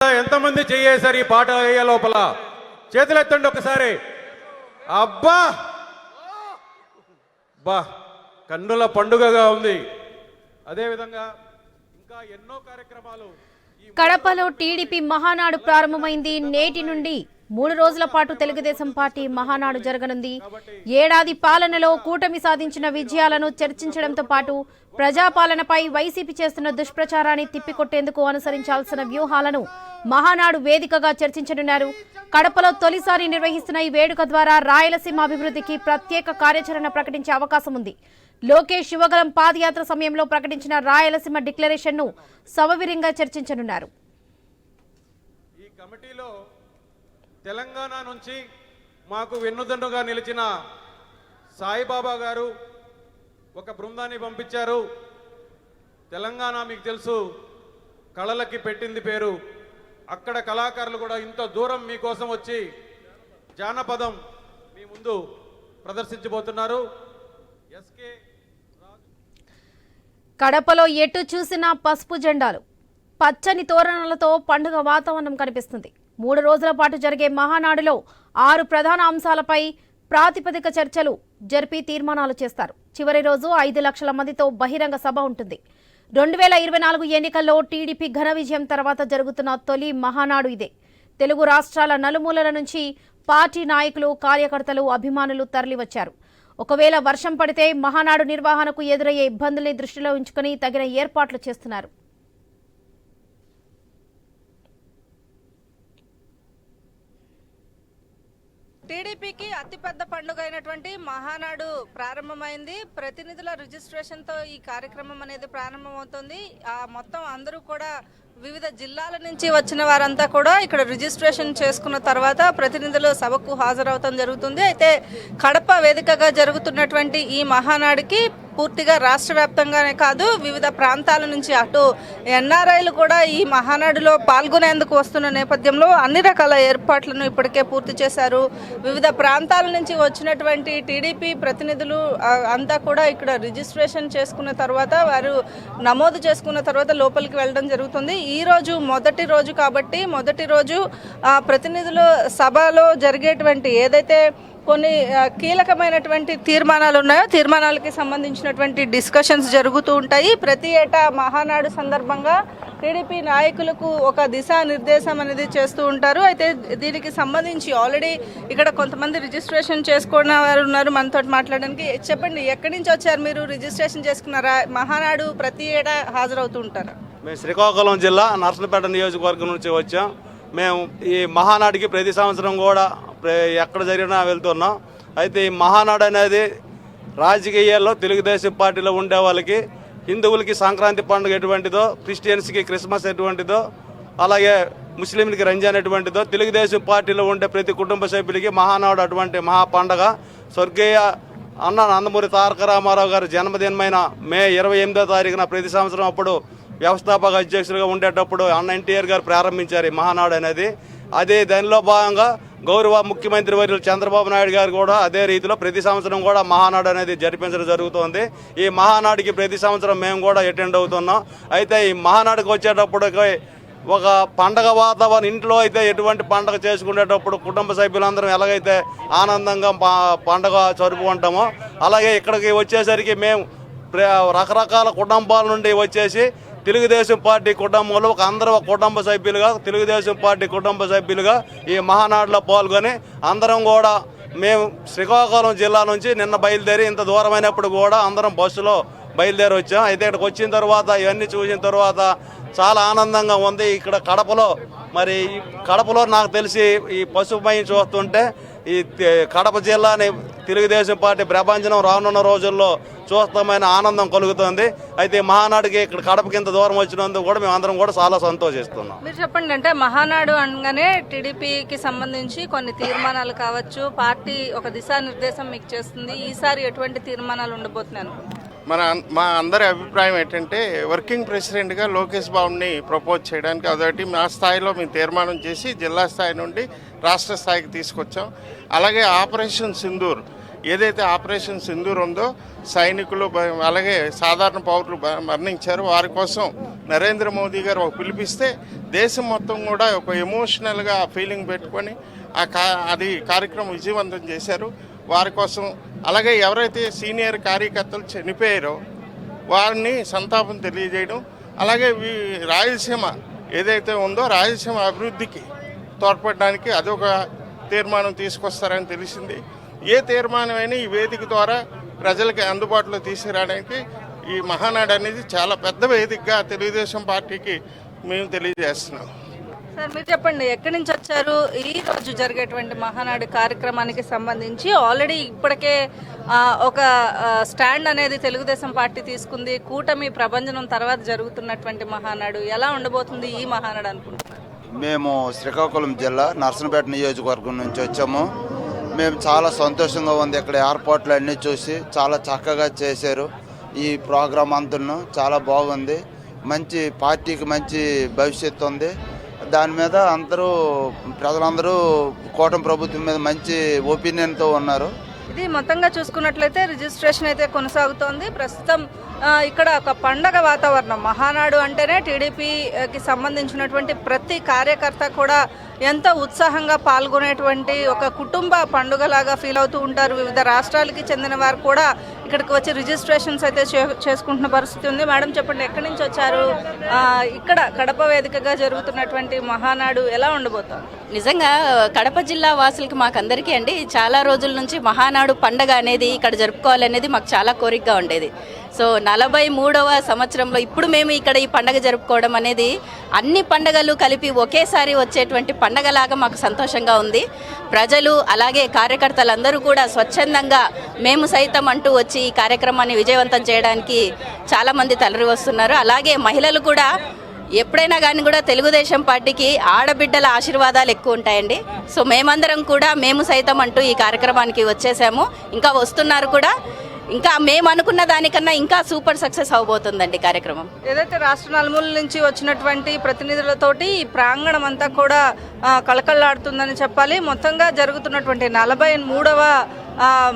ఎంతమంది చేయేశారు ఈ పాట అయ్యే లోపల? చేతులు ఎత్తండి ఒకసారి. అబ్బా బా, కన్నుల పండుగగా ఉంది. అదేవిధంగా ఇంకా ఎన్నో కార్యక్రమాలు. కడపలో టీడీపీ మహానాడు ప్రారంభమైంది. నేటి నుండి 3 రోజుల పాటు తెలుగుదేశం పార్టీ మహానాడు జరగనుంది. ఏడాది పాలనలో కూటమి సాధించిన విజయాలను చర్చించడంతో పాటు ప్రజాపాలనపై వైసీపీ చేస్తున్న దుష్ప్రచారాన్ని తిప్పికొట్టేందుకు అనుసరించాల్సిన వ్యూహాలను మహానాడు వేదికగా చర్చించనున్నారు. కడపలో తొలిసారి నిర్వహిస్తున్న ఈ వేడుక ద్వారా రాయలసీమ అభివృద్ధికి ప్రత్యేక కార్యాచరణ ప్రకటించే అవకాశం ఉంది. లోకేష్ యువగలం పాదయాత్ర సమయంలో ప్రకటించిన రాయలసీమ డిక్లరేషన్ ను సవివరంగా చర్చించనున్నారు. ఈ కమిటీలో తెలంగాణ నుంచి మాకు వెన్నుదన్నుగా నిలిచిన సాయిబాబా గారు ఒక బృందాన్ని పంపించారు. తెలంగాణ మీకు తెలుసు, కళలకి పెట్టింది పేరు. అక్కడ కళాకారులు కూడా ఇంత దూరం మీకోసం వచ్చి జానపదం మీ ముందు ప్రదర్శించబోతున్నారు. ఎస్కే కడపలో ఎటు చూసినా పసుపు జెండాలు, పచ్చని తోరణాలతో పండుగ వాతావరణం కనిపిస్తుంది. 3 రోజుల పాటు జరిగే మహానాడులో 6 ప్రధాన అంశాలపై ప్రాతిపదిక చర్చలు జరిపి తీర్మానాలు చేస్తారు. చివరి రోజు 5 లక్షల మందితో బహిరంగ సభ ఉంటుంది. 2024 ఎన్నికల్లో టీడీపీ ఘన విజయం తర్వాత జరుగుతున్న తొలి మహానాడు ఇదే. తెలుగు రాష్ట్రాల నలుమూలల నుంచి పార్టీ నాయకులు, కార్యకర్తలు, అభిమానులు తరలివచ్చారు. ఒకవేళ వర్షం పడితే మహానాడు నిర్వహణకు ఎదురయ్యే ఇబ్బందుల్ని దృష్టిలో ఉంచుకుని తగిన ఏర్పాట్లు చేస్తున్నారు. టీడీపీకి అతిపెద్ద పండుగ అయినటువంటి మహానాడు ప్రారంభమైంది. ప్రతినిధుల రిజిస్ట్రేషన్తో ఈ కార్యక్రమం అనేది ప్రారంభమవుతుంది. మొత్తం అందరూ కూడా వివిధ జిల్లాల నుంచి వచ్చిన వారంతా కూడా ఇక్కడ రిజిస్ట్రేషన్ చేసుకున్న తర్వాత ప్రతినిధులు సభకు హాజరవటం జరుగుతుంది. అయితే కడప వేదికగా జరుగుతున్నటువంటి ఈ మహానాడుకి పూర్తిగా రాష్ట్ర వ్యాప్తంగానే కాదు, వివిధ ప్రాంతాల నుంచి అటు ఎన్ఆర్ఐలు కూడా ఈ మహానాడులో పాల్గొనేందుకు వస్తున్న నేపథ్యంలో అన్ని రకాల ఏర్పాట్లను ఇప్పటికే పూర్తి చేశారు. వివిధ ప్రాంతాల నుంచి వచ్చినటువంటి టీడీపీ ప్రతినిధులు అంతా కూడా ఇక్కడ రిజిస్ట్రేషన్ చేసుకున్న తర్వాత, వారు నమోదు చేసుకున్న తర్వాత లోపలికి వెళ్ళడం జరుగుతుంది. ఈ రోజు మొదటి రోజు కాబట్టి మొదటి రోజు ప్రతినిధులు సభలో జరిగేటువంటి ఏదైతే కొన్ని కీలకమైనటువంటి తీర్మానాలు ఉన్నాయో తీర్మానాలకి సంబంధించినటువంటి డిస్కషన్స్ జరుగుతూ ఉంటాయి. ప్రతి ఏటా మహానాడు సందర్భంగా టీడీపీ నాయకులకు ఒక దిశానిర్దేశం అనేది చేస్తూ ఉంటారు. అయితే దీనికి సంబంధించి ఆల్రెడీ ఇక్కడ కొంతమంది రిజిస్ట్రేషన్ చేసుకున్న వారు ఉన్నారు మనతో మాట్లాడడానికి. చెప్పండి, ఎక్కడి నుంచి వచ్చారు మీరు? రిజిస్ట్రేషన్ చేసుకున్నారా? మహానాడు ప్రతి ఏటా హాజరవుతూ ఉంటారా? మేము శ్రీకాకుళం జిల్లా నర్సనపేట నియోజకవర్గం నుంచి వచ్చాం. మేము ఈ మహానాడుకి ప్రతి సంవత్సరం కూడా ఎక్కడ జరిగినా వెళ్తున్నాం. అయితే ఈ మహానాడు అనేది రాజకీయాల్లో తెలుగుదేశం పార్టీలో ఉండే వాళ్ళకి, హిందువులకి సంక్రాంతి పండుగ ఎటువంటిదో, క్రిస్టియన్స్కి క్రిస్మస్ ఎటువంటిదో, అలాగే ముస్లింలకి రంజాన్ ఎటువంటిదో, తెలుగుదేశం పార్టీలో ఉండే ప్రతి కుటుంబ సభ్యులకి మహానాడు అటువంటి మహా పండుగ. స్వర్గీయ అన్న నందమూరి తారక రామారావు గారి జన్మదినమైన మే 28వ తారీఖున ప్రతి సంవత్సరం అప్పుడు వ్యవస్థాపక అధ్యక్షులుగా ఉండేటప్పుడు అన్న ఎన్టీఆర్ గారు ప్రారంభించారు ఈ మహానాడు అనేది. అదే దానిలో భాగంగా గౌరవ ముఖ్యమంత్రి వర్యులు చంద్రబాబు నాయుడు గారు కూడా అదే రీతిలో ప్రతి సంవత్సరం కూడా మహానాడు అనేది జరిపించడం జరుగుతుంది. ఈ మహానాడుకి ప్రతి సంవత్సరం మేము కూడా అటెండ్ అవుతున్నాం. అయితే ఈ మహానాడుకి వచ్చేటప్పుడు ఒక పండగ వాతావరణం, ఇంట్లో అయితే ఎటువంటి పండగ చేసుకునేటప్పుడు కుటుంబ సభ్యులందరం ఎలాగైతే ఆనందంగా పండగ జరుపుకుంటామో, అలాగే ఇక్కడికి వచ్చేసరికి మేము రకరకాల కుటుంబాల నుండి వచ్చేసి తెలుగుదేశం పార్టీ కుటుంబంలో అందరూ కుటుంబ సభ్యులుగా, తెలుగుదేశం పార్టీ కుటుంబ సభ్యులుగా ఈ మహానాడులో పాల్గొని అందరం కూడా మేము శ్రీకాకుళం జిల్లా నుంచి నిన్న బయలుదేరి ఇంత దూరమైనప్పుడు కూడా అందరం బస్సులో బయలుదేరి వచ్చాం. అయితే ఇక్కడికి వచ్చిన తర్వాత ఇవన్నీ చూసిన తర్వాత చాలా ఆనందంగా ఉంది. ఇక్కడ కడపలో నాకు తెలిసి ఈ పసుపుమయం చూస్తుంటే ఈ కడప జిల్లాని తెలుగుదేశం పార్టీ ప్రభంజనం రానున్న రోజుల్లో చూస్తామని ఆనందం కలుగుతుంది. అయితే మహానాడుకి ఇక్కడ కడపకి ఇంత దూరం వచ్చినందుకు కూడా మేము అందరం కూడా చాలా సంతోషిస్తున్నాం. మీరు చెప్పండి, అంటే మహానాడు అనగానే టీడీపీకి సంబంధించి కొన్ని తీర్మానాలు కావచ్చు, పార్టీ ఒక దిశానిర్దేశం మీకు చేస్తుంది. ఈసారి ఎటువంటి తీర్మానాలు ఉండబోతున్నాను? మా అందరి అభిప్రాయం ఏంటంటే వర్కింగ్ ప్రెసిడెంట్గా లోకేష్ బాబుని ప్రపోజ్ చేయడానికి అదొకటి మా స్థాయిలో మేము తీర్మానం చేసి జిల్లా స్థాయి నుండి రాష్ట్ర స్థాయికి తీసుకొచ్చాం. అలాగే ఆపరేషన్ సింధూర్ ఏదైతే ఆపరేషన్ సింధూర్ ఉందో సైనికులు అలాగే సాధారణ పౌరులు మరణించారు, వారి కోసం నరేంద్ర మోదీ గారు పిలిపిస్తే దేశం మొత్తం కూడా ఒక ఎమోషనల్గా ఫీలింగ్ పెట్టుకొని అది కార్యక్రమం విజయవంతం చేశారు. వారి కోసం అలాగే ఎవరైతే సీనియర్ కార్యకర్తలు చనిపోయారో వారిని సంతాపం తెలియజేయడం, అలాగే రాయలసీమ ఏదైతే ఉందో రాయలసీమ అభివృద్ధికి తోడ్పడడానికి అదొక తీర్మానం తీసుకొస్తారని తెలిసింది. ఏ తీర్మానమైనా ఈ వేదిక ద్వారా ప్రజలకి అందుబాటులో తీసుకురావడానికి ఈ మహానాడు అనేది చాలా పెద్ద వేదికగా తెలుగుదేశం పార్టీకి మేము తెలియజేస్తున్నాం. సార్ మీరు చెప్పండి, ఎక్కడి నుంచి వచ్చారు? ఈ రోజు జరిగేటువంటి మహానాడు కార్యక్రమానికి సంబంధించి ఆల్రెడీ ఇప్పటికే ఒక స్టాండ్ అనేది తెలుగుదేశం పార్టీ తీసుకుంది. కూటమి ప్రభంజనం తర్వాత జరుగుతున్నటువంటి మహానాడు ఎలా ఉండబోతుంది ఈ మహానాడు అనుకుంటున్నారు? మేము శ్రీకాకుళం జిల్లా నర్సనపేట నియోజకవర్గం నుంచి వచ్చాము. మేము చాలా సంతోషంగా ఉంది. ఇక్కడ ఏర్పాట్లు అన్నీ చూసి చాలా చక్కగా చేశారు. ఈ ప్రోగ్రాం అంతా చాలా బాగుంది. మంచి పార్టీకి మంచి భవిష్యత్తు ఉంది. దాని మీద ప్రజలందరూ కూటమి ప్రభుత్వం మీద మంచి ఒపీనియన్తో ఉన్నారు. ఇది మొత్తంగా చూసుకున్నట్లయితే రిజిస్ట్రేషన్ అయితే కొనసాగుతోంది. ప్రస్తుతం ఇక్కడ ఒక పండగ వాతావరణం. మహానాడు అంటేనే టీడీపీకి సంబంధించినటువంటి ప్రతి కార్యకర్త కూడా ఎంతో ఉత్సాహంగా పాల్గొనేటువంటి ఒక కుటుంబ పండుగలాగా ఫీల్ అవుతూ ఉంటారు. వివిధ రాష్ట్రాలకి చెందిన వారు కూడా ఇక్కడికి వచ్చి రిజిస్ట్రేషన్స్ అయితే చేసుకుంటున్న పరిస్థితి ఉంది. మేడం చెప్పండి, ఎక్కడి నుంచి వచ్చారు? ఇక్కడ కడప వేదికగా జరుగుతున్నటువంటి మహానాడు ఎలా ఉండబోతోంది? నిజంగా కడప జిల్లా వాసులకి మాకందరికీ అండి చాలా రోజుల నుంచి మహానాడు పండగ అనేది ఇక్కడ జరుపుకోవాలనేది మాకు చాలా కోరికగా ఉండేది. సో 43వ సంవత్సరంలో ఇప్పుడు మేము ఇక్కడ ఈ పండగ జరుపుకోవడం అనేది అన్ని పండగలు కలిపి ఒకేసారి వచ్చేటువంటి పండగలాగా మాకు సంతోషంగా ఉంది. ప్రజలు అలాగే కార్యకర్తలందరూ కూడా స్వచ్ఛందంగా మేము సైతం అంటూ వచ్చి ఈ కార్యక్రమాన్ని విజయవంతం చేయడానికి చాలామంది తరలి వస్తున్నారు. అలాగే మహిళలు కూడా ఎప్పుడైనా కానీ కూడా తెలుగుదేశం పార్టీకి ఆడబిడ్డల ఆశీర్వాదాలు ఎక్కువ ఉంటాయండి. సో మేమందరం కూడా మేము సైతం అంటూ ఈ కార్యక్రమానికి వచ్చేసాము. ఇంకా వస్తున్నారు కూడా. ఇంకా మేము అనుకున్న దానికన్నా ఇంకా సూపర్ సక్సెస్ అవబోతుందండి కార్యక్రమం. ఏదైతే రాష్ట్ర నలుమూల నుంచి వచ్చినటువంటి ప్రతినిధులతోటి ఈ ప్రాంగణం అంతా కూడా కళకళలాడుతుందని చెప్పాలి. మొత్తంగా జరుగుతున్నటువంటి 43వ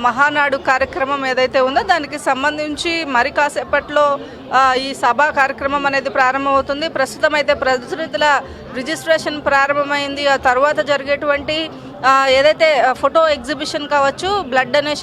మహానాడు కార్యక్రమం ఏదైతే ఉందో దానికి సంబంధించి మరి కాసేపట్లో ఈ సభా కార్యక్రమం అనేది ప్రారంభమవుతుంది. ప్రస్తుతం అయితే ప్రతినిధుల రిజిస్ట్రేషన్ ప్రారంభమైంది. ఆ తర్వాత జరిగేటువంటి ఏదైతే ఫోటో ఎగ్జిబిషన్ కావచ్చు, బ్లడ్ డొనేషన్